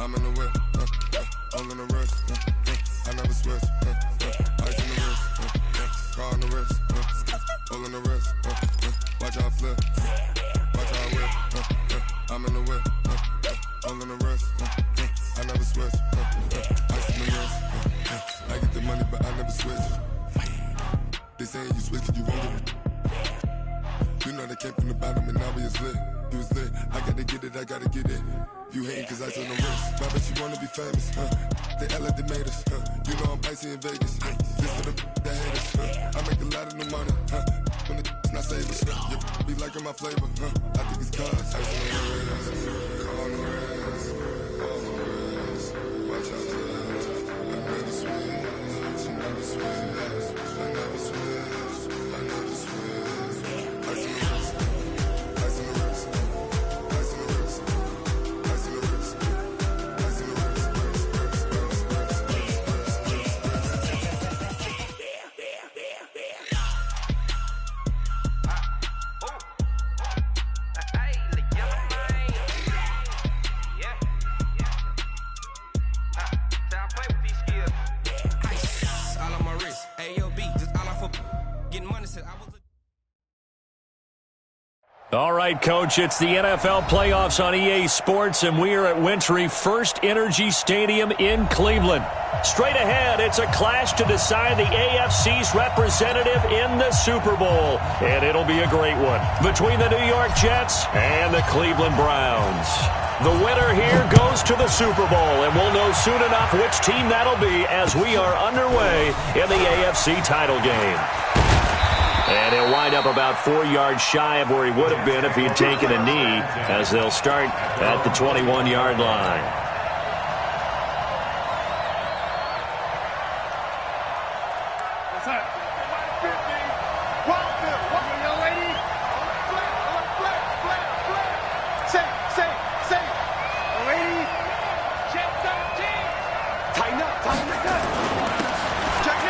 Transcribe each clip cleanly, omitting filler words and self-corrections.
I'm in the whip, all in the wrist, I never switch, ice in the wrist, car on the wrist, all in the wrist, watch how I flip, watch how I whip, I'm in the whip, all in the wrist, I never switch, ice in the wrist, I get the money but I never switch. They saying you switch it, you won't get it. You know they came from the bottom and now we is lit. You was lit, I gotta get it, I gotta get it. You hating cause I on the wrist. I bet you wanna be famous, They act like they made us, You know I'm icy in Vegas, This for the haters, I make a lot of new money, When the not savers, You be liking my flavor, I think it's cause ice on the wrist, on the wrist, on the wrist. Watch out for that. I never switch, I never switch, I never switch, I never switch. Ice on the wrist, ice on the wrist, ice on the wrist, ice on the wrist, ice on the wrist. All right, Coach, it's the NFL playoffs on EA Sports, and we are at Wintry First Energy Stadium in Cleveland. Straight ahead, it's a clash to decide the AFC's representative in the Super Bowl, and it'll be a great one between the New York Jets and the Cleveland Browns. The winner here goes to the Super Bowl, and we'll know soon enough which team that'll be as we are underway in the AFC title game. And he'll wind up about 4 yards shy of where he would have been if he had taken a knee, as they'll start at the 21-yard line.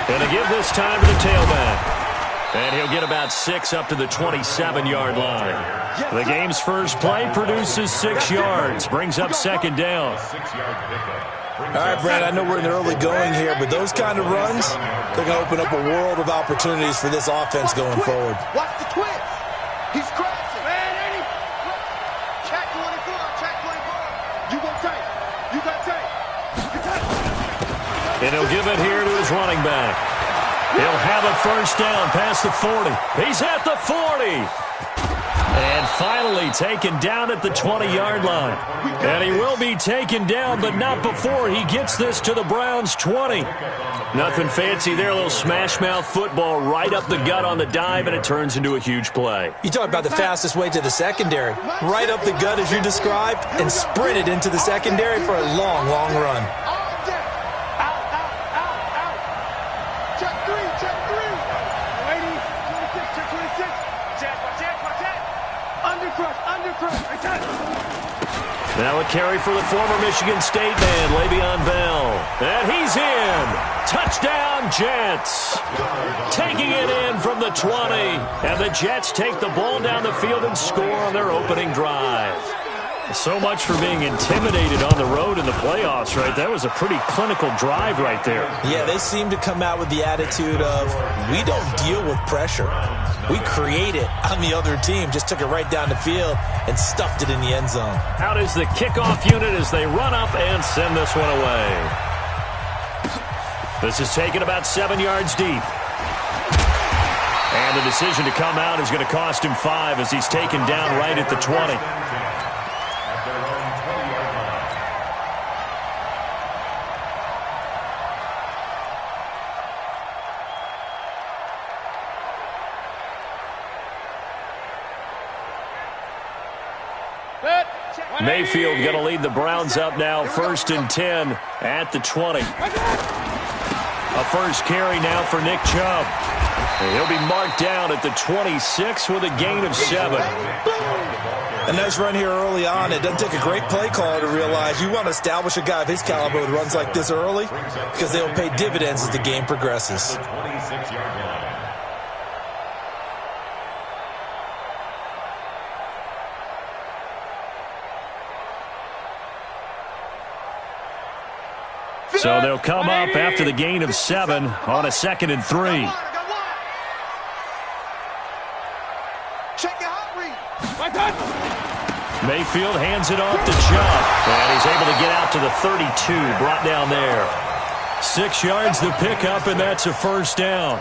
And to give this time to the tailback. And he'll get about 6 up to the 27-yard line. The game's first play produces 6 yards, brings up second down. All right, Brad, I know we're in the early going here, but those kind of runs, they're going to open up a world of opportunities for this offense going forward. Watch the twist. He's crashing. Man, Eddie. Check 24. Check 24. You go tight. You got tight. You tight. And he'll give it here to his running back. He'll have a first down past the 40. He's at the 40. And finally taken down at the 20-yard line. And he will be taken down, but not before he gets this to the Browns' 20. Nothing fancy there, a little smash-mouth football right up the gut on the dive, and it turns into a huge play. You talk about the fastest way to the secondary. Right up the gut as you described, and sprinted into the secondary for a long, long run. Now a carry for the former Michigan State man, Le'Veon Bell. And he's in. Touchdown, Jets. Taking it in from the 20. And the Jets take the ball down the field and score on their opening drive. So much for being intimidated on the road in the playoffs, right? That was a pretty clinical drive right there. Yeah, they seem to come out with the attitude of, we don't deal with pressure. We create it on the other team. Just took it right down the field and stuffed it in the end zone. Out is the kickoff unit as they run up and send this one away. This is taken about 7 yards deep. And the decision to come out is going to cost him 5 as he's taken down right at the 20. Mayfield going to lead the Browns up now, 1st and 10 at the 20. A first carry now for Nick Chubb. And he'll be marked down at the 26 with a gain of 7. A nice run here early on. It doesn't take a great play caller to realize you want to establish a guy of his caliber who runs like this early because they'll pay dividends as the game progresses. So they'll come up after the gain of 7 on a 2nd and 3. Mayfield hands it off to Chubb, and he's able to get out to the 32, brought down there. 6 yards the pickup, and that's a first down.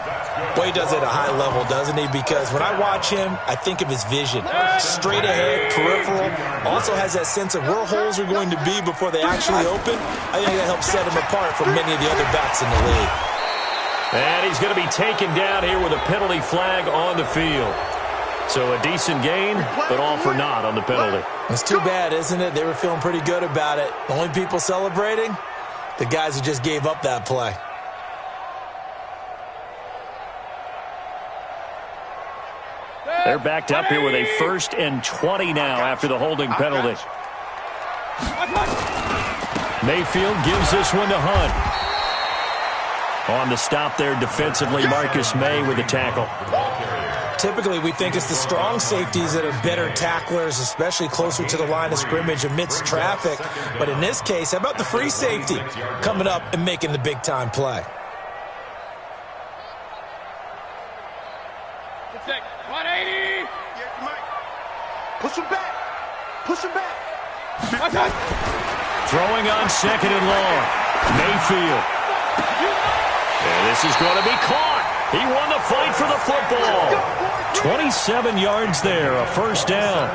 Boy, he does it at a high level, doesn't he? Because when I watch him, I think of his vision. Straight ahead, peripheral. Also has that sense of where holes are going to be before they actually open. I think that helps set him apart from many of the other backs in the league. And he's going to be taken down here with a penalty flag on the field. So a decent gain, but all for naught on the penalty. It's too bad, isn't it? They were feeling pretty good about it. The only people celebrating, the guys who just gave up that play. They're backed up here with a 1st and 20 now after the holding penalty. Mayfield gives this one to Hunt. On the stop there defensively, Marcus May with the tackle. Typically, we think it's the strong safeties that are better tacklers, especially closer to the line of scrimmage amidst traffic. But in this case, how about the free safety coming up and making the big-time play? Push him back. Push him back. Throwing on 2nd and long. Mayfield. And this is going to be caught. He won the fight for the football. 27 yards there, a first down.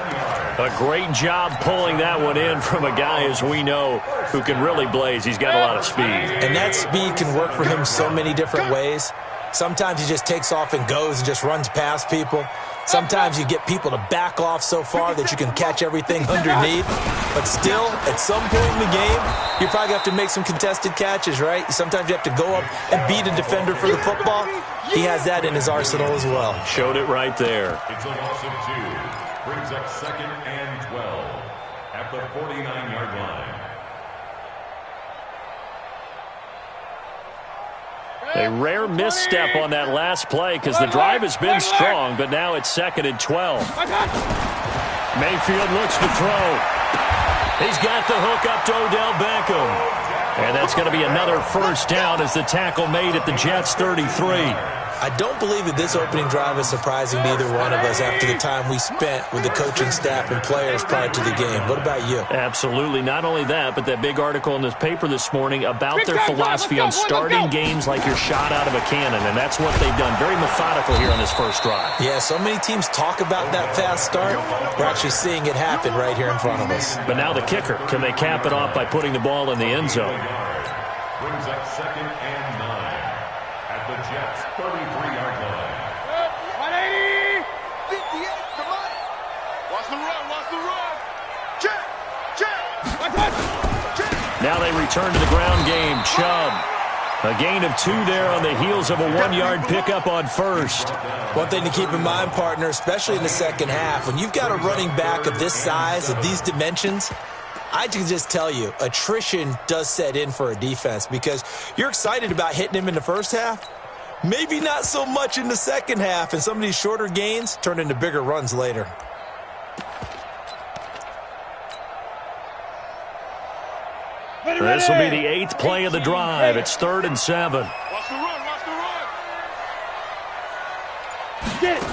A great job pulling that one in from a guy, as we know, who can really blaze. He's got a lot of speed. And that speed can work for him so many different ways. Sometimes he just takes off and goes and just runs past people. Sometimes you get people to back off so far that you can catch everything underneath. But still, at some point in the game, you probably have to make some contested catches, right? Sometimes you have to go up and beat a defender for the football. He has that in his arsenal as well. Showed it right there. It's a loss of 2. Brings up 2nd and 12 at the 49-yard line. A rare misstep on that last play because the drive has been strong, but now it's 2nd and 12. Mayfield looks to throw. He's got the hook up to Odell Beckham. And that's going to be another first down as the tackle made at the Jets' 33. I don't believe that this opening drive is surprising to either one of us after the time we spent with the coaching staff and players prior to the game. What about you? Absolutely. Not only that, but that big article in this paper this morning about their philosophy on starting games like you're shot out of a cannon, and that's what they've done. Very methodical here on this first drive. Yeah, so many teams talk about that fast start. We're actually seeing it happen right here in front of us. But now the kicker. Can they cap it off by putting the ball in the end zone? Brings up 2nd and 9 at the Jets' 33-yard line. 180. 58. Come on. Watch the run. Watch the run. Check. Now they return to the ground game. Chubb. A gain of 2 there on the heels of a 1-yard pickup on first. One thing to keep in mind, partner, especially in the second half, when you've got a running back of this size, of these dimensions, I can just tell you, attrition does set in for a defense because you're excited about hitting him in the first half. Maybe not so much in the second half, and some of these shorter gains turn into bigger runs later. This will be the 8th play of the drive. It's 3rd and 7. Watch the run. Watch the run. Get it.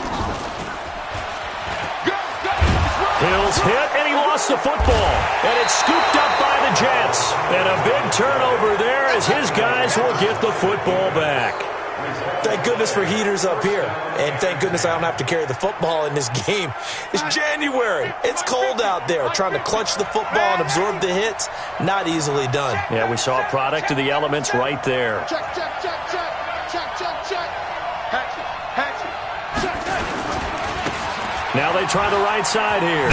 Hill's hit, and he lost the football. And it's scooped up by the Jets. And a big turnover there as his guys will get the football back. Thank goodness for heaters up here. And thank goodness I don't have to carry the football in this game. It's January. It's cold out there. Trying to clutch the football and absorb the hits, not easily done. Yeah, we saw a product of the elements right there. Check. Hatchet. Check. Now they try the right side here.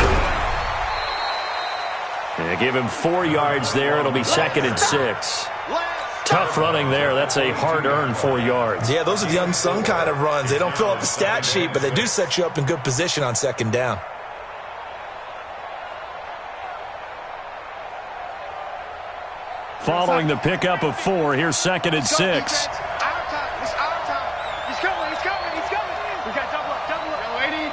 They give him 4 yards there. It'll be 2nd and 6. Tough running there. That's a hard-earned 4 yards. Yeah, those are the unsung kind of runs. They don't fill up the stat sheet, but they do set you up in good position on second down. Following the pickup of 4, here's 2nd and 6. It's our time. He's coming. We got double up. Yo, 80.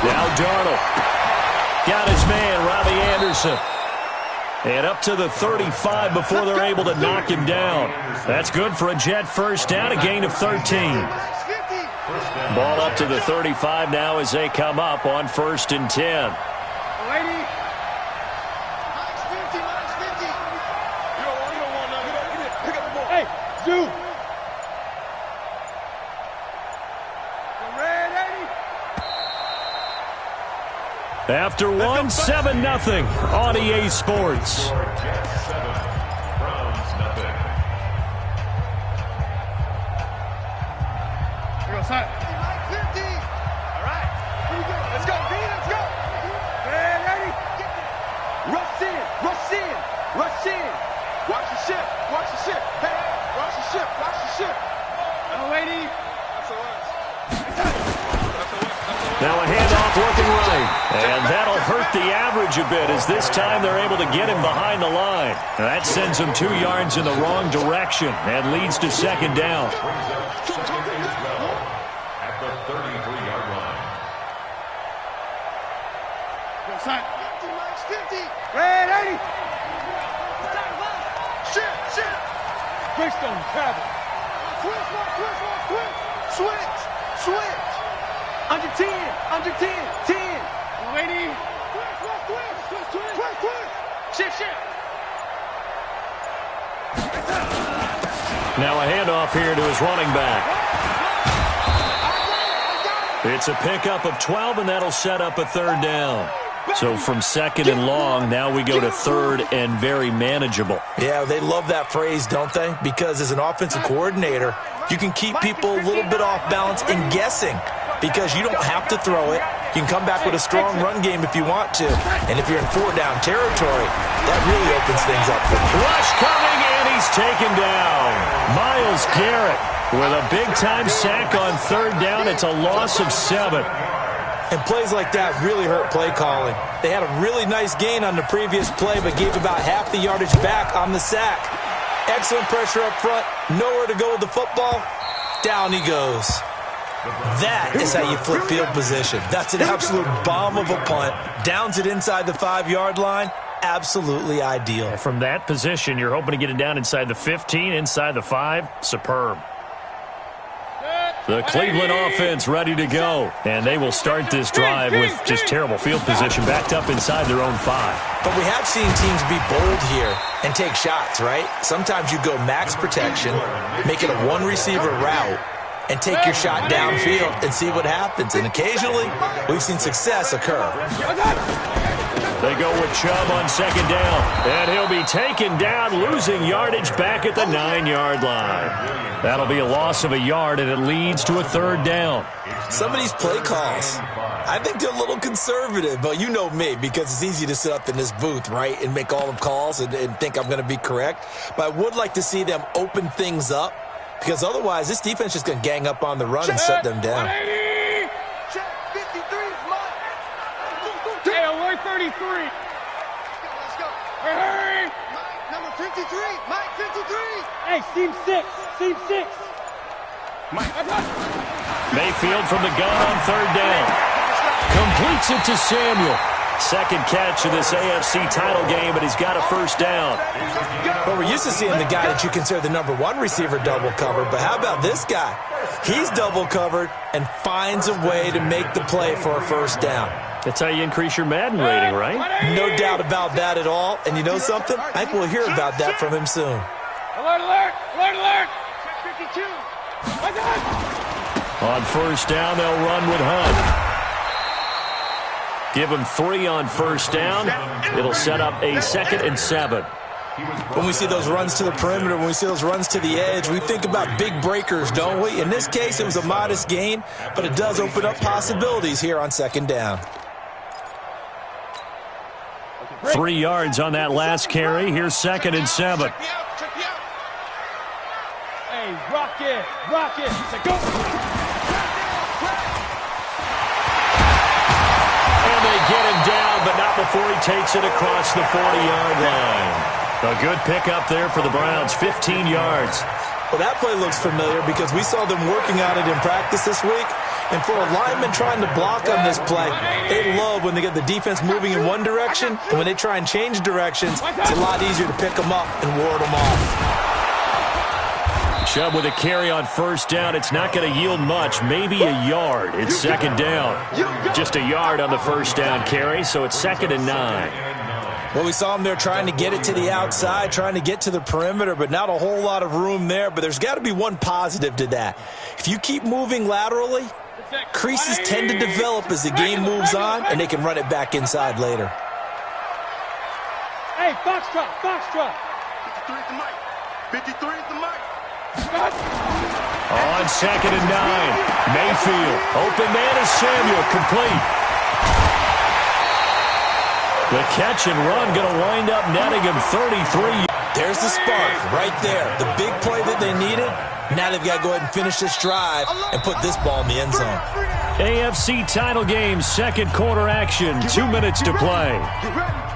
Now Darnold. Got his man, Robbie Anderson. And up to the 35 before they're able to knock him down. That's good for a Jet first down, a gain of 13. Ball up to the 35 now as they come up on 1st and 10. Hey, dude. After 1, 7-0 on EA Sports. Jets 7, Browns nothing. Here goes Hunt. 50. All right. Here we go. Let's go, B. Let's go. Ready? Rush in. Rush in. Rush in. Watch the ship. Watch the ship. Hey, watch the ship. Watch the ship. Oh, lady. That's a us. Now a handoff looking right. And that'll hurt the average a bit as this time they're able to get him behind the line. That sends him 2 yards in the wrong direction and leads to 2nd down. Brings up 2nd and 12 at the 33-yard line. Go, son. 50, Max, 50. Ready? Shit. Bridgestone, travel. Switch. Under 10, 10. Lady. Twist. Shift. Now a handoff here to his running back. It's a pickup of 12, and that'll set up a 3rd down. So from 2nd and long, now we go to 3rd and very manageable. Yeah, they love that phrase, don't they? Because as an offensive coordinator, you can keep people a little bit off balance and guessing because you don't have to throw it. You can come back with a strong run game if you want to. And if you're in 4-down territory, that really opens things up for you. Rush coming, and he's taken down. Myles Garrett with a big-time sack on 3rd down. It's a loss of 7. And plays like that really hurt play calling. They had a really nice gain on the previous play, but gave about half the yardage back on the sack. Excellent pressure up front. Nowhere to go with the football. Down he goes. That is how you flip field position. That's an absolute bomb of a punt. Downs it inside the 5-yard line. Absolutely ideal. From that position, you're hoping to get it down inside the 15, inside the 5. Superb. The Cleveland offense ready to go. And they will start this drive with just terrible field position backed up inside their own 5. But we have seen teams be bold here and take shots, right? Sometimes you go max protection, make it a one-receiver route, and take your shot downfield and see what happens. And occasionally, we've seen success occur. They go with Chubb on 2nd down. And he'll be taken down, losing yardage back at the 9-yard line. That'll be a loss of a yard, and it leads to a 3rd down. Some of these play calls, I think they're a little conservative, but you know me, because it's easy to sit up in this booth, right, and make all the calls and think I'm going to be correct. But I would like to see them open things up, because otherwise this defense is going to gang up on the run and shut them down. Check 53 is mine. Hey, 133. Let's go. Hey. Mike, number 53. Mike, 53. Hey, seam 6. Mayfield from the gun on 3rd down. Completes it to Samuel. Second catch of this AFC title game, but he's got a 1st down. Well, we're used to seeing the guy that you consider the number 1 receiver double covered, but how about this guy? He's double covered and finds a way to make the play for a 1st down. That's how you increase your Madden rating, right? No doubt about that at all. And you know something? I think we'll hear about that from him soon. Alert. Check 52. On 1st down, they'll run with Hunt. Give him 3 on 1st down. It'll set up a 2nd and 7. When we see those runs to the perimeter, when we see those runs to the edge, we think about big breakers, don't we? In this case, it was a modest gain, but it does open up possibilities here on 2nd down. 3 yards on that last carry. Here's 2nd and 7. Hey, rock it. Say go. And they get him down, but not before he takes it across the 40-yard line. A good pickup there for the Browns, 15 yards. Well, that play looks familiar because we saw them working on it in practice this week. And for a lineman trying to block on this play, they love when they get the defense moving in one direction, and when they try and change directions, it's a lot easier to pick them up and ward them off. Chubb with a carry on first down. It's not going to yield much, maybe a yard. It's second down. Just a yard on the first down carry, so it's 2nd and 9. Well, we saw him there trying to get it to the outside, trying to get to the perimeter, but not a whole lot of room there. But there's got to be one positive to that. If you keep moving laterally, creases tend to develop as the game moves on, and they can run it back inside later. Hey, Foxtrot, Foxtrot. 53 is the mic. 53 is the mic. On 2nd and 9. Mayfield. Open man is Samuel. Complete. The catch and run going to wind up netting him 33. There's the spark right there. The big play that they needed. Now they've got to go ahead and finish this drive and put this ball in the end zone. AFC title game, second quarter action. 2 minutes to play.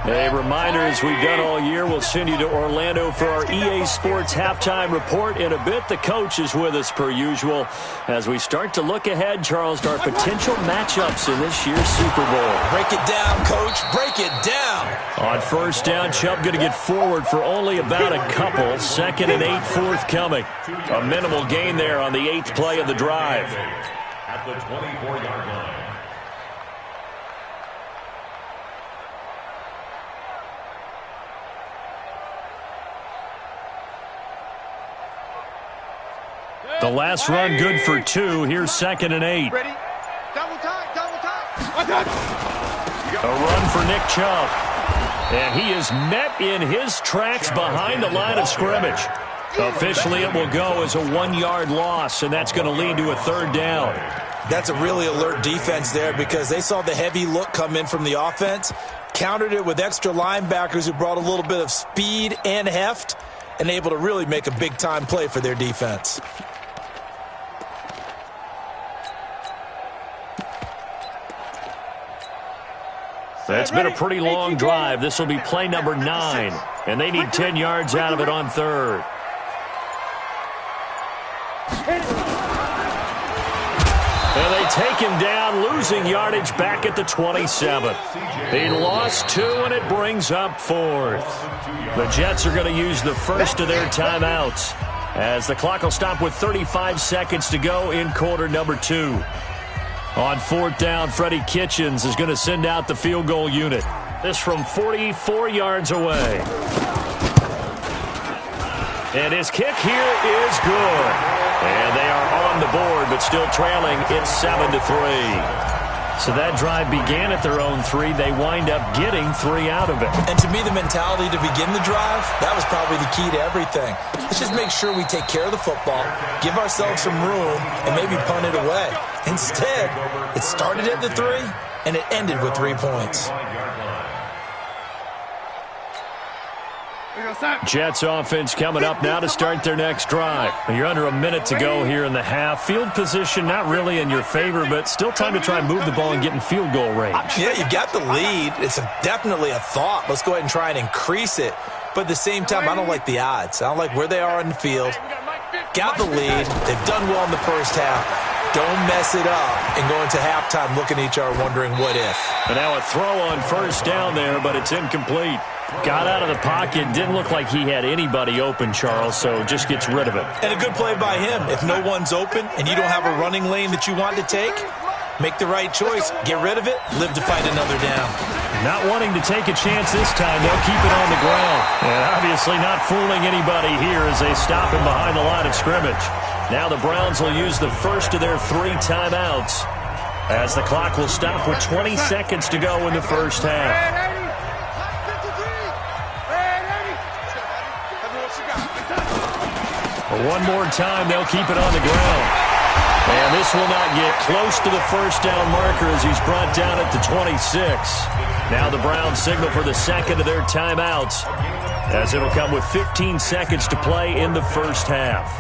A reminder, as we've done all year, we'll send you to Orlando for our EA Sports halftime report in a bit. The coach is with us per usual as we start to look ahead, Charles, to our potential matchups in this year's Super Bowl. Break it down, Coach. Break it down. On first down, Chubb going to get forward for only about a couple. 2nd and 8 forthcoming. A minimal gain there on the 8th play of the drive. At the 24-yard line. The last run good for 2. Here's 2nd and 8. Ready? Double time, double time. A run for Nick Chubb. And he is met in his tracks behind the line of scrimmage. Officially, it will go as a 1-yard loss, and that's going to lead to a 3rd down. That's a really alert defense there because they saw the heavy look come in from the offense, countered it with extra linebackers who brought a little bit of speed and heft, and able to really make a big-time play for their defense. That's been a pretty long drive. This will be play number 9, and they need 10 yards out of it on 3rd. And they take him down, losing yardage back at the 27. He lost 2, and it brings up 4th. The Jets are going to use the first of their timeouts as the clock will stop with 35 seconds to go in quarter number 2. On 4th down, Freddie Kitchens is going to send out the field goal unit. This from 44 yards away. And his kick here is good. And they are on the board, but still trailing. It's 7-3. So that drive began at their own 3. They wind up getting 3 out of it. And to me, the mentality to begin the drive, that was probably the key to everything. Let's just make sure we take care of the football, give ourselves some room, and maybe punt it away. Instead, it started at the 3, and it ended with 3 points. Jets offense coming up now to start their next drive. You're under a minute to go here in the half. Field position not really in your favor, but still time to try and move the ball and get in field goal range. Yeah, you got the lead. It's definitely a thought. Let's go ahead and try and increase it. But at the same time, I don't like the odds. I don't like where they are on the field. Got the lead. They've done well in the first half. Don't mess it up and go into halftime looking at each other wondering what if. And now a throw on first down there, but it's incomplete. Got out of the pocket. Didn't look like he had anybody open, Charles, so just gets rid of it. And a good play by him. If no one's open and you don't have a running lane that you want to take, make the right choice. Get rid of it. Live to fight another down. Not wanting to take a chance this time. They'll keep it on the ground. And obviously not fooling anybody here as they stop him behind the line of scrimmage. Now the Browns will use the first of their 3 timeouts as the clock will stop with 20 seconds to go in the first half. One more time, they'll keep it on the ground. And this will not get close to the first down marker as he's brought down at the 26. Now the Browns signal for the second of their timeouts as it'll come with 15 seconds to play in the first half.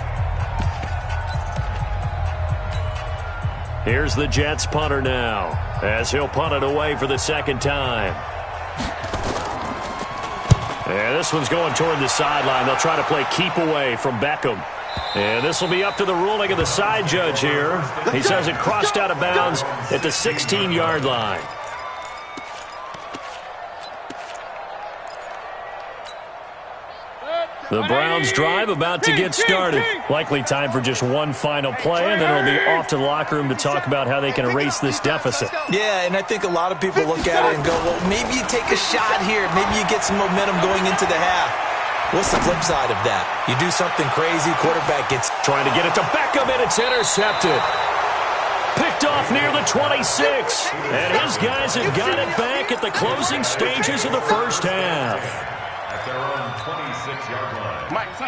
Here's the Jets punter now as he'll punt it away for the second time. And this one's going toward the sideline. They'll try to play keep away from Beckham. And this will be up to the ruling of the side judge here. He says it crossed out of bounds at the 16-yard line. The Browns drive about to get started. Likely time for just one final play, and then it'll be off to the locker room to talk about how they can erase this deficit. Yeah, and I think a lot of people look at it and go, well, maybe you take a shot here. Maybe you get some momentum going into the half. What's the flip side of that? You do something crazy, quarterback gets... Trying to get it to Beckham, and it's intercepted. Picked off near the 26. And his guys have got it back at the closing stages of the first half. At their own 26-yard line.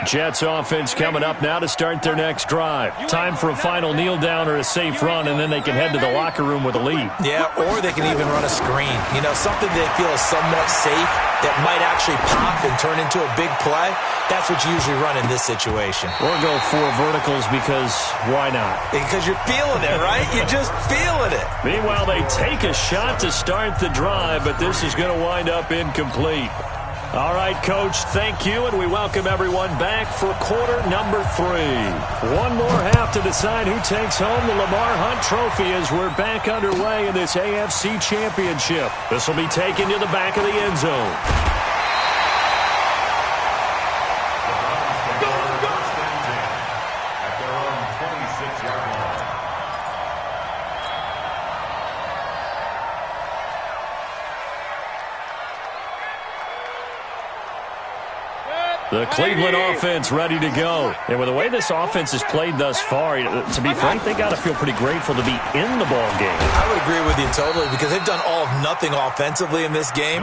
Jets offense coming up now to start their next drive. Time for a final kneel down or a safe run, and then they can head to the locker room with a lead. Yeah, or they can even run a screen. You know, something they feel is somewhat safe that might actually pop and turn into a big play. That's what you usually run in this situation. Or go 4 verticals because why not? Because you're feeling it, right? You're just feeling it. Meanwhile, they take a shot to start the drive, but this is going to wind up incomplete. All right, Coach, thank you, and we welcome everyone back for quarter number 3. One more half to decide who takes home the Lamar Hunt Trophy as we're back underway in this AFC Championship. This will be taken to the back of the end zone. At their own 26-yard line. The Cleveland offense ready to go. And with the way this offense has played thus far, to be frank, they got to feel pretty grateful to be in the ball game. I would agree with you totally because they've done all of nothing offensively in this game,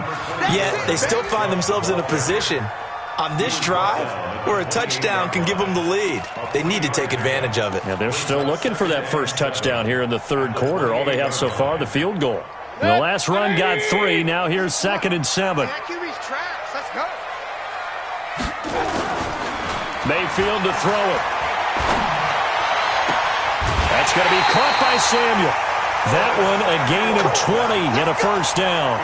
yet they still find themselves in a position on this drive where a touchdown can give them the lead. They need to take advantage of it. Yeah, they're still looking for that first touchdown here in the third quarter. All they have so far, the field goal. The last run got 3. Now here's 2nd and 7. Let's go. Mayfield to throw it. That's going to be caught by Samuel. That one a gain of 20 and a first down.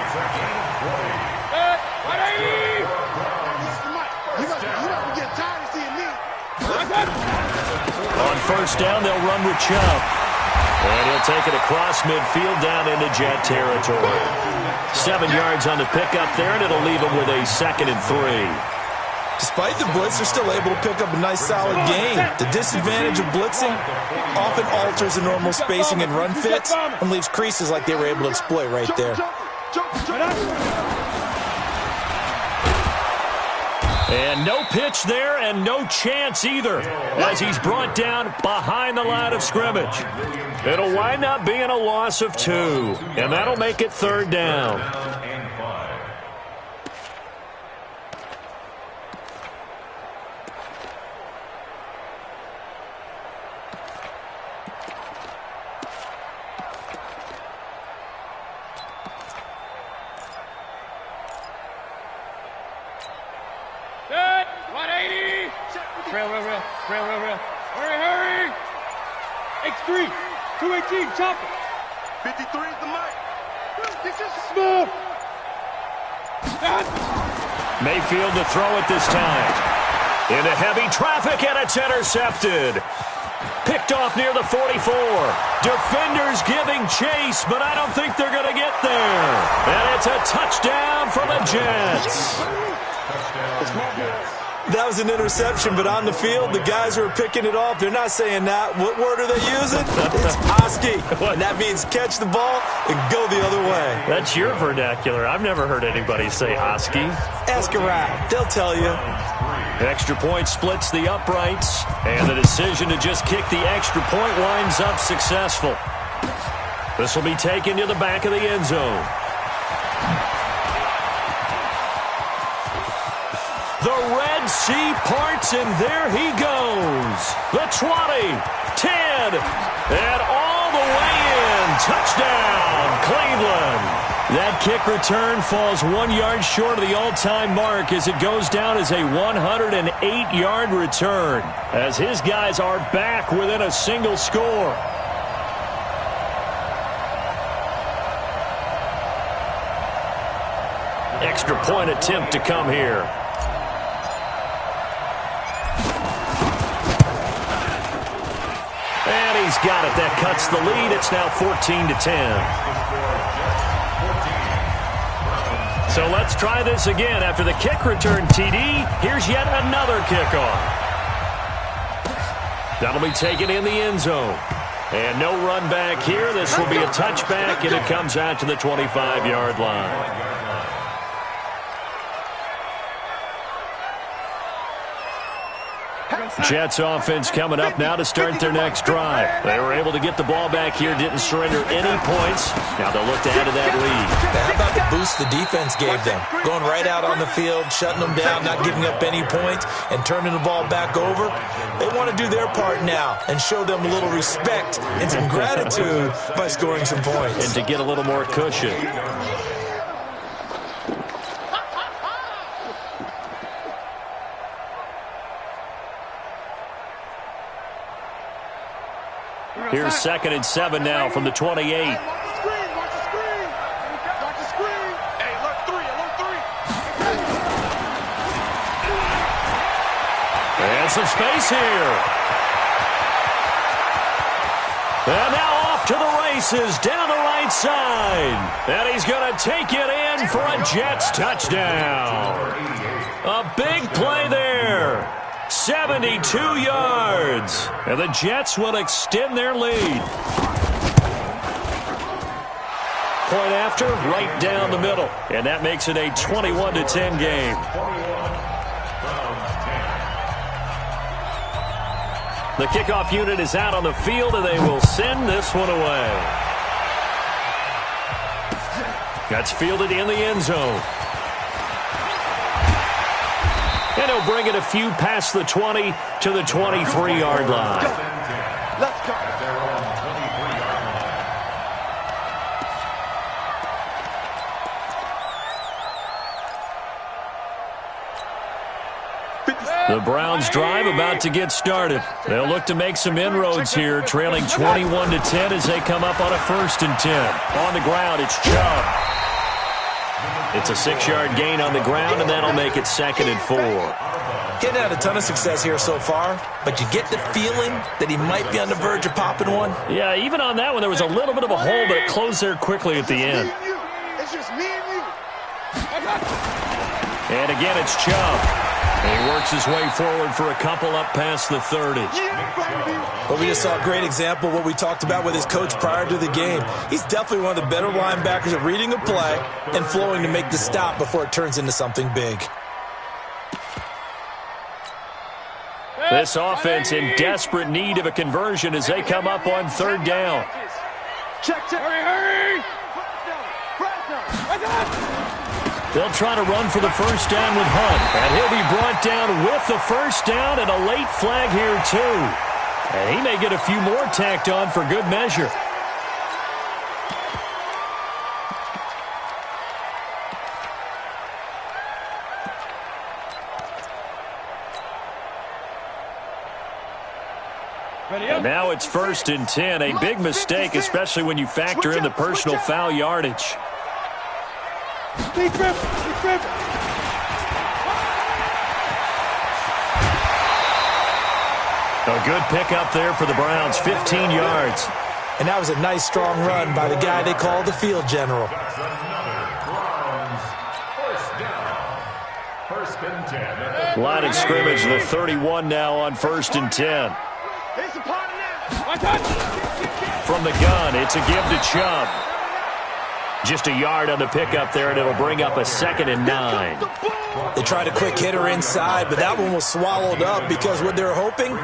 On first down, they'll run with Chubb. And he'll take it across midfield down into Jet territory. 7 yards on the pickup there, and it'll leave him with a 2nd and 3. Despite the blitz, they're still able to pick up a nice solid gain. The disadvantage of blitzing often alters the normal spacing and run fits and leaves creases like they were able to exploit right there. And no pitch there and no chance either as he's brought down behind the line of scrimmage. It'll wind up being a loss of 2, and that'll make it 3rd down. Rail. Hurry. X3, 218, chop it. 53 is the mic. This is smooth. Mayfield to throw it this time. Into heavy traffic, and it's intercepted. Picked off near the 44. Defenders giving chase, but I don't think they're going to get there. And it's a touchdown for the Jets. That was an interception, but on the field, the guys who are picking it off, they're not saying that. What word are they using? It's Oski. And that means catch the ball and go the other way. That's your vernacular. I've never heard anybody say Oski. Ask around. They'll tell you. Extra point splits the uprights, and the decision to just kick the extra point winds up successful. This will be taken to the back of the end zone. The Red Sea parts, and there he goes. The 20, 10, and all the way in. Touchdown, Cleveland. That kick return falls 1 yard short of the all-time mark as it goes down as a 108-yard return, as his guys are back within a single score. Extra point attempt to come here. he's got it. That cuts the lead. It's now 14-10. So let's try this again. After the kick return TD, here's yet another kickoff. That'll be taken in the end zone. And no run back here. This will be a touchback, and it comes out to the 25-yard line. Jets offense coming up now to start their next drive. They were able to get the ball back here, didn't surrender any points. Now they'll look to add to that lead. How about the boost the defense gave them? Going right out on the field, shutting them down, not giving up any points, and turning the ball back over. They want to do their part now and show them a little respect and some gratitude by scoring some points. And to get a little more cushion. Here's 2nd and 7 now from the 28. Watch the screen. Watch the screen. Watch the screen. Hey, look three. And some space here. And now off to the races down the right side. And he's going to take it in for a Jets touchdown. A big play there. 72 yards. And the Jets will extend their lead. Point after, right down the middle. And that makes it a 21-10 game. The kickoff unit is out on the field, and they will send this one away. That's fielded in the end zone. And he'll bring it a few past the 20 to the 23-yard line. Let's go. The Browns drive about to get started. They'll look to make some inroads here, trailing 21-10 as they come up on a 1st and 10. On the ground, it's Chubb. It's a 6-yard gain on the ground, and that'll make it 2nd and 4. Getting had a ton of success here so far, but you get the feeling that he might be on the verge of popping one. Yeah, even on that one, there was a little bit of a hole, but it closed there quickly at the end. It's just me and you. And again, it's Chubb. He works his way forward for a couple up past the 30. But we just saw a great example of what we talked about with his coach prior to the game. He's definitely one of the better linebackers at reading a play and flowing to make the stop before it turns into something big. This offense in desperate need of a conversion as they come up on 3rd down. Check. Hurry. They'll try to run for the 1st down with Hunt. And he'll be brought down with the 1st down and a late flag here, too. And he may get a few more tacked on for good measure. And now it's 1st and 10. A big mistake, especially when you factor in the personal foul yardage. Big grip. A good pickup there for the Browns, 15 yards. And that was a nice, strong run by the guy they call the field general. Line of scrimmage, the 31 now on 1st and 10. From the gun, it's a give to Chubb. Just a yard on the pickup there, and it'll bring up a 2nd and 9. They tried a quick hitter inside, but that one was swallowed up because what they're hoping,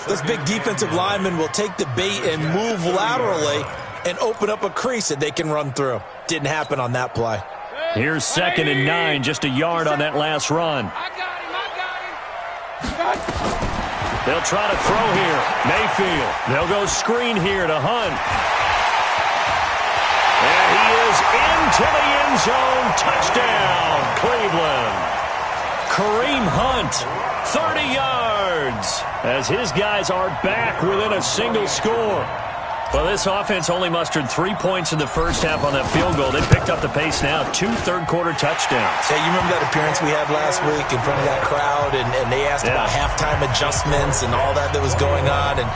those big defensive linemen will take the bait and move laterally and open up a crease that they can run through. Didn't happen on that play. Here's 2nd and 9, just a yard on that last run. They'll try to throw here. Mayfield. They'll go screen here to Hunt. And he is into the end zone. Touchdown, Cleveland. Kareem Hunt, 30 yards, as his guys are back within a single score. Well, this offense only mustered 3 points in the first half on that field goal. They picked up the pace now. 2 third-quarter touchdowns. Yeah, you remember that appearance we had last week in front of that crowd, and they asked about halftime adjustments and all that was going on. And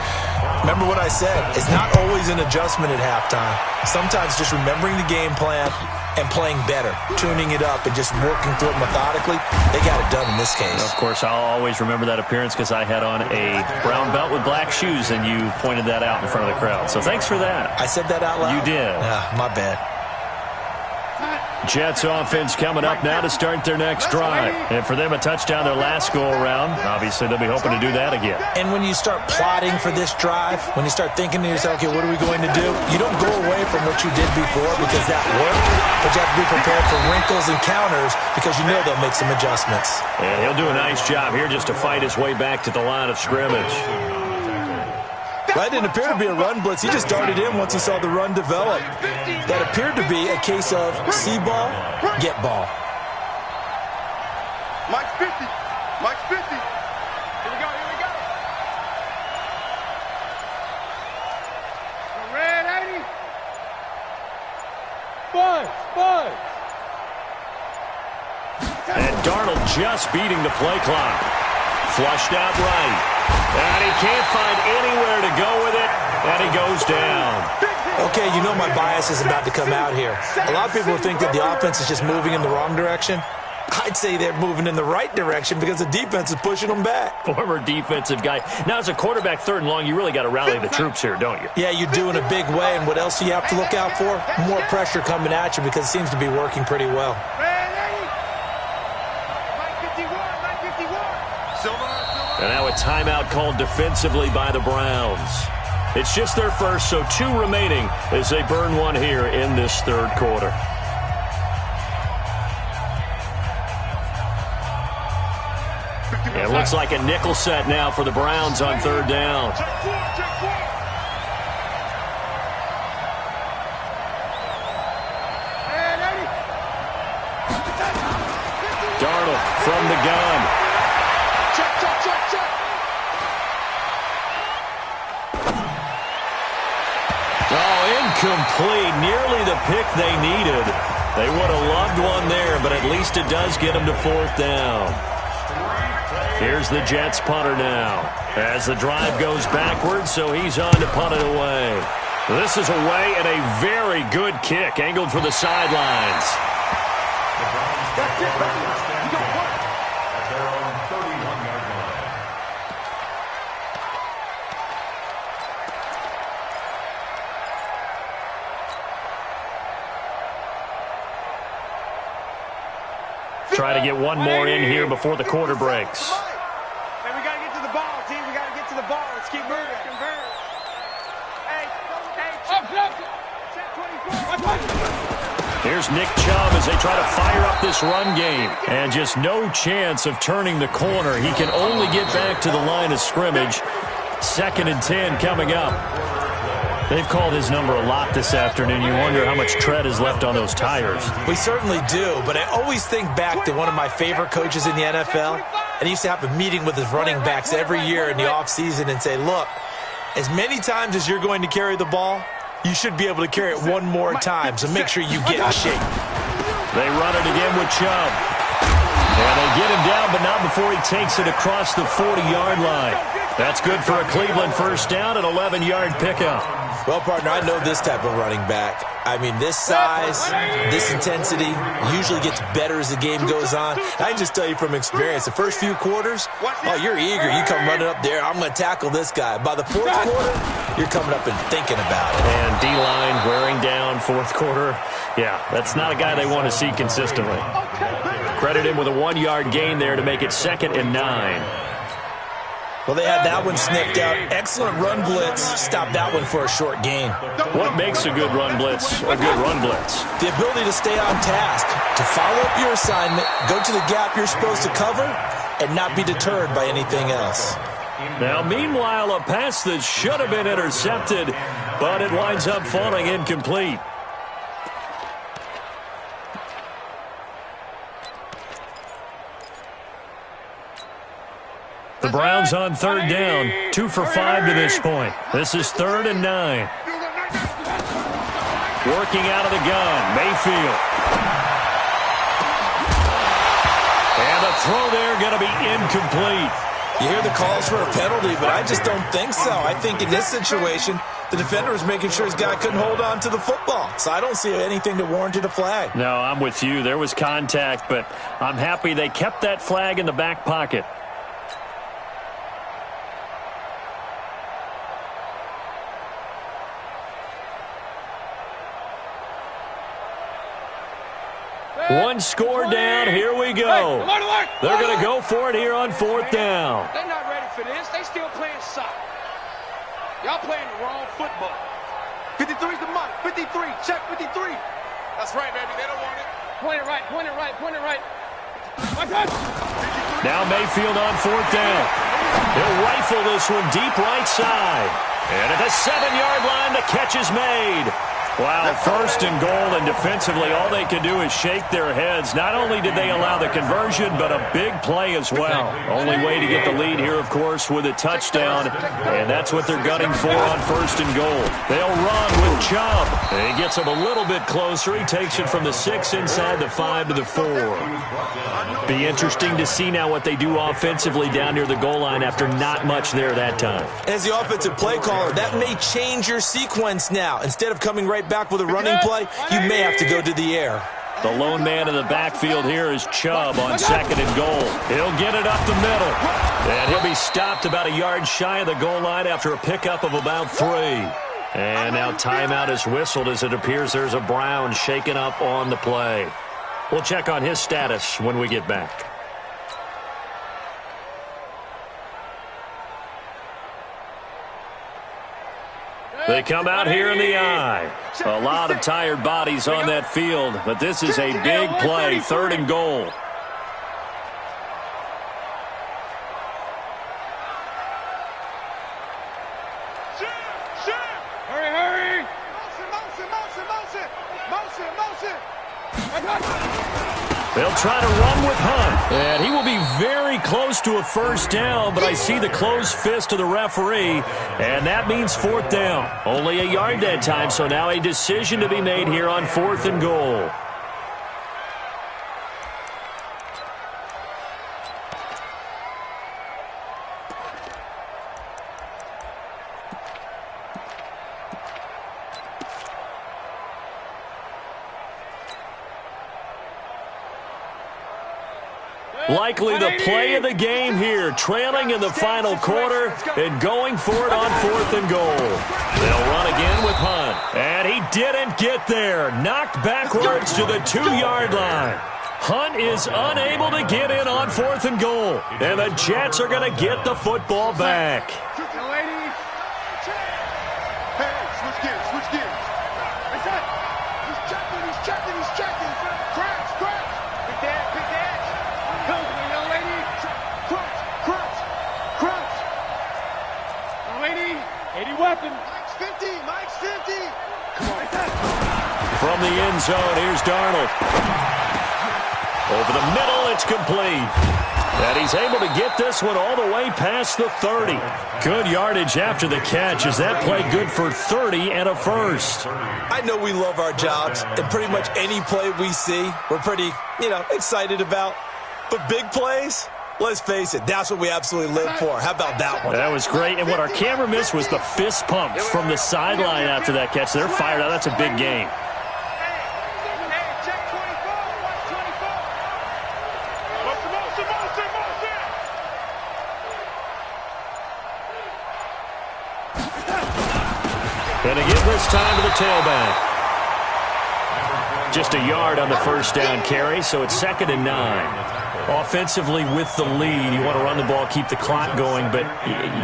remember what I said. It's not always an adjustment at halftime. Sometimes just remembering the game plan and playing better, tuning it up, and just working through it methodically. They got it done in this case. Of course, I'll always remember that appearance because I had on a brown belt with black shoes, and you pointed that out in front of the crowd. So thanks for that. I said that out loud? You did. My bad. Jets offense coming up now to start their next drive. And for them, a touchdown their last go-around. Obviously, they'll be hoping to do that again. And when you start plotting for this drive, when you start thinking to yourself, okay, what are we going to do? You don't go away from what you did before because that worked, but you have to be prepared for wrinkles and counters because you know they'll make some adjustments. And he'll do a nice job here just to fight his way back to the line of scrimmage. That didn't appear to be a run blitz. He just darted in once he saw the run develop. That appeared to be a case of see ball, get ball. Mike's 50. Mike's 50. Here we go. Here we go. Red 80. Buzz. And Darnold just beating the play clock. Flushed out right. And he can't find anywhere to go with it, and he goes down. Okay, you know my bias is about to come out here. A lot of people think that the offense is just moving in the wrong direction. I'd say they're moving in the right direction because the defense is pushing them back. Former defensive guy. Now, as a quarterback, 3rd and long, you really got to rally the troops here, don't you? Yeah, you do in a big way, and what else do you have to look out for? More pressure coming at you because it seems to be working pretty well. And now a timeout called defensively by the Browns. It's just their first, so 2 remaining as they burn one here in this 3rd quarter. It looks like a nickel set now for the Browns on 3rd down. Darnold from the gun. Incomplete, nearly the pick they needed. They would have loved one there, but at least it does get them to 4th down. Here's the Jets punter now. As the drive goes backwards, so he's on to punt it away. This is away and a very good kick, angled for the sidelines. Try to get one more in here before the quarter breaks. Hey, we got to get to the ball, team. We got to get to the ball. Let's keep moving. Here's Nick Chubb as they try to fire up this run game. And just no chance of turning the corner. He can only get back to the line of scrimmage. 2nd and 10 coming up. They've called his number a lot this afternoon. You wonder how much tread is left on those tires. We certainly do, but I always think back to one of my favorite coaches in the NFL, and he used to have a meeting with his running backs every year in the offseason and say, look, as many times as you're going to carry the ball, you should be able to carry it one more time, so make sure you get in shape. They run it again with Chubb. And they get him down, but not before he takes it across the 40-yard line. That's good for a Cleveland 1st down, an 11-yard pickup. Well, partner, I know this type of running back. I mean, this size, this intensity usually gets better as the game goes on. I can just tell you from experience, the first few quarters, oh, you're eager. You come running up there, I'm going to tackle this guy. By the 4th quarter, you're coming up and thinking about it. And D-line wearing down 4th quarter. Yeah, that's not a guy they want to see consistently. Credit him with a 1-yard gain there to make it 2nd and 9. Well, they had that one sniffed out. Excellent run blitz. Stopped that one for a short gain. What makes a good run blitz a good run blitz? The ability to stay on task, to follow up your assignment, go to the gap you're supposed to cover, and not be deterred by anything else. Now, meanwhile, a pass that should have been intercepted, but it winds up falling incomplete. The Browns on 3rd down, 2 for 5 to this point. This is 3rd and 9. Working out of the gun, Mayfield. And the throw there going to be incomplete. You hear the calls for a penalty, but I just don't think so. I think in this situation, the defender was making sure his guy couldn't hold on to the football. So I don't see anything that warranted a flag. No, I'm with you. There was contact, but I'm happy they kept that flag in the back pocket. One score down. Here we go. They're going to go for it here on 4th down. They're not ready for this. They still playing soccer. Y'all playing the wrong football. 53's the mark. 53. Check 53. That's right, baby. They don't want it. Point it right. Point it right. Point it right. Now Mayfield on 4th down. He'll rifle this one deep right side. And at the 7-yard line, the catch is made. Wow, 1st and goal, and defensively all they can do is shake their heads. Not only did they allow the conversion, but a big play as well. Only way to get the lead here, of course, with a touchdown, and that's what they're gunning for on 1st and goal. They'll run with Chubb. And he gets him a little bit closer. He takes it from the 6 inside the 5 to the 4. Be interesting to see now what they do offensively down near the goal line after not much there that time. As the offensive play caller, that may change your sequence now. Instead of coming right back with a running play, you may have to go to the air. The lone man in the backfield here is Chubb on 2nd and goal. He'll get it up the middle. And he'll be stopped about a yard shy of the goal line after a pickup of about 3. And now timeout is whistled as it appears there's a Brown shaken up on the play. We'll check on his status when we get back. They come out here in the eye. A lot of tired bodies on that field, but this is a big play, 3rd and goal. Hurry, hurry. Motion. They'll try to run with Hunt, and he will be very close to a 1st down, but I see the closed fist of the referee, and that means 4th down. Only a yard that time, so now a decision to be made here on 4th and goal. Likely the play of the game here, trailing in the final quarter and going for it on 4th and goal. They'll run again with Hunt. And he didn't get there. Knocked backwards to the 2-yard line. Hunt is unable to get in on 4th and goal. And the Jets are going to get the football back. Switch gears. He's checking. Crash. Pick that. Come on, young lady. Crunch. Young lady. 80 weapon. Mike's 50. Come on. From the end zone, here's Darnold. Over the middle, it's complete. And he's able to get this one all the way past the 30. Good yardage after the catch. Is that play good for 30 and a 1st? I know we love our jobs, and pretty much any play we see, we're pretty, excited about. But big plays, let's face it, that's what we absolutely live for. How about that one? That was great. And what our camera missed was the fist pump from the sideline after that catch. They're fired out. That's a big game. And again this time to the tailback. Just a yard on the 1st down carry, so it's 2nd and 9. Offensively with the lead, you want to run the ball, keep the clock going, but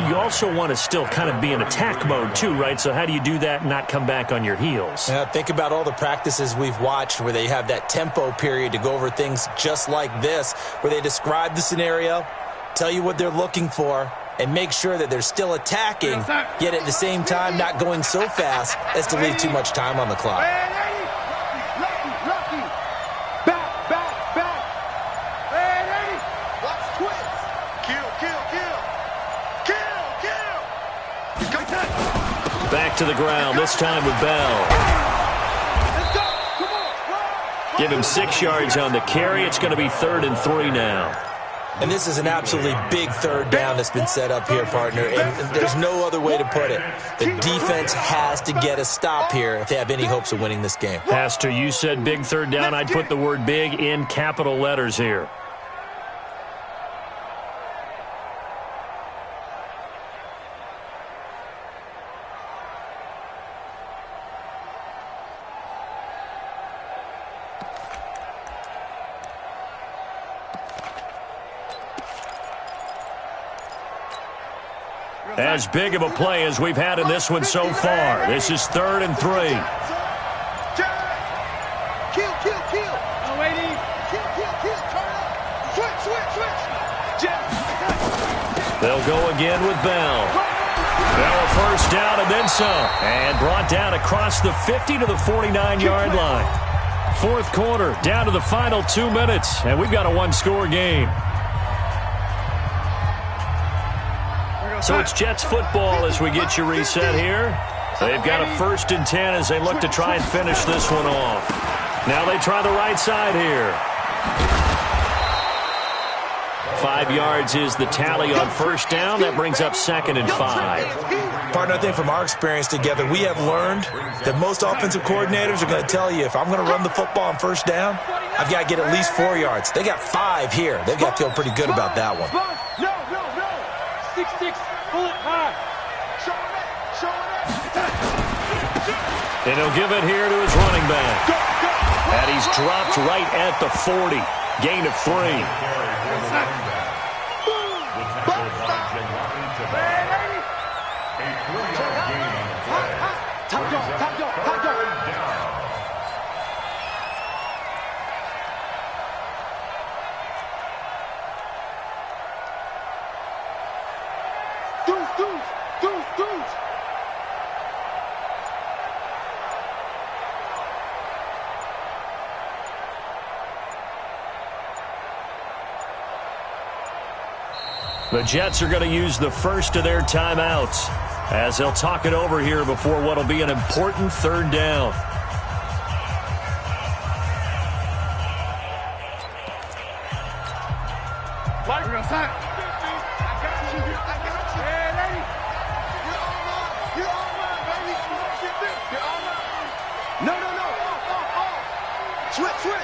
you also want to still kind of be in attack mode too, right? So how do you do that and not come back on your heels? Yeah, think about all the practices we've watched where they have that tempo period to go over things just like this, where they describe the scenario, tell you what they're looking for, and make sure that they're still attacking, yet at the same time not going so fast as to leave too much time on the clock. Lucky. Back. Ready. Watch twist. Kill. Back to the ground, this time with Bell. Give him 6 yards on the carry. It's going to be 3rd and 3 now. And this is an absolutely big 3rd down that's been set up here, partner. And there's no other way to put it. The defense has to get a stop here if they have any hopes of winning this game. Pastor, you said big 3rd down. I'd put the word big in capital letters here. As big of a play as we've had in this one so far. This is 3rd and 3. Kill. No, waiting. Kill. Turn up. Switch. They'll go again with Bell. Bell a 1st down and then some. And brought down across the 50 to the 49-yard line. 4th quarter, down to the final 2 minutes. And we've got a 1-score game. So it's Jets football as we get you reset here. They've got a 1st and 10 as they look to try and finish this one off. Now they try the right side here. 5 yards is the tally on 1st down. That brings up 2nd and 5. Partner, I think from our experience together, we have learned that most offensive coordinators are going to tell you, if I'm going to run the football on 1st down, I've got to get at least 4 yards. They got 5 here. They've got to feel pretty good about that one. No. 6-6. Pull it high. Show it. And he'll give it here to his running back. And he's dropped right at the 40. Gain of 3. Deuce. The Jets are going to use the first of their timeouts as they'll talk it over here before what will be an important 3rd down.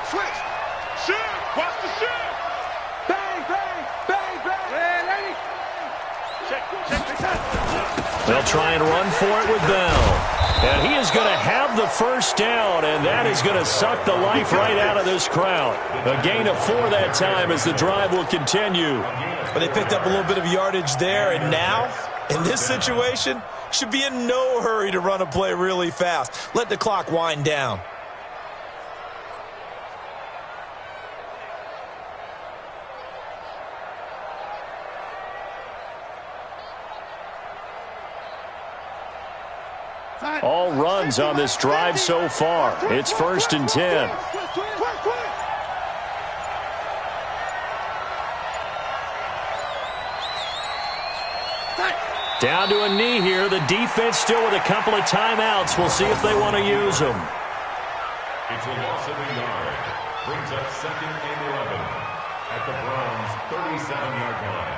Switch. Shit. Watch the shit. Bang. Yeah, lady. Check. They'll try and run for it with Bell. And he is going to have the 1st down, and that is going to suck the life right out of this crowd. A gain of 4 that time as the drive will continue. But they picked up a little bit of yardage there, and now, in this situation, should be in no hurry to run a play really fast. Let the clock wind down. All runs on this drive so far. It's 1st and 10. Down to a knee here. The defense still with a couple of timeouts. We'll see if they want to use them. It's a loss of a yard. Brings up 2nd and 11 at the Browns' 37-yard line.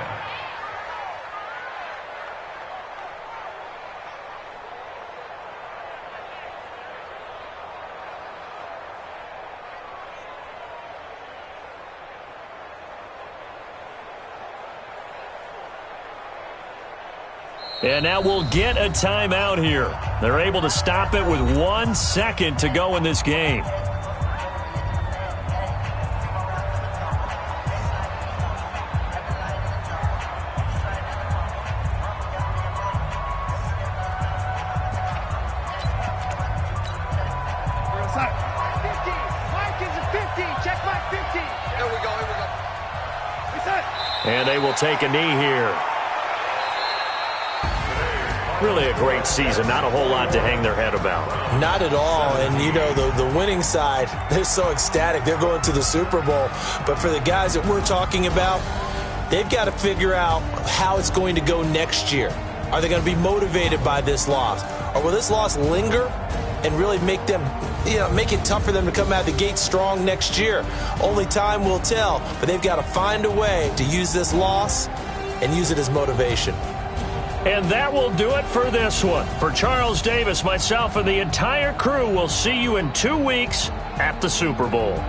And now we'll get a timeout here. They're able to stop it with 1 second to go in this game. And they will take a knee here. Really a great season. Not a whole lot to hang their head about. Not at all. And, you know, the winning side, they're so ecstatic. They're going to the Super Bowl. But for the guys that we're talking about, they've got to figure out how it's going to go next year. Are they going to be motivated by this loss? Or will this loss linger and really make them, make it tough for them to come out of the gate strong next year. Only time will tell, but they've got to find a way to use this loss and use it as motivation. And that will do it for this one. For Charles Davis, myself, and the entire crew, we'll see you in 2 weeks at the Super Bowl.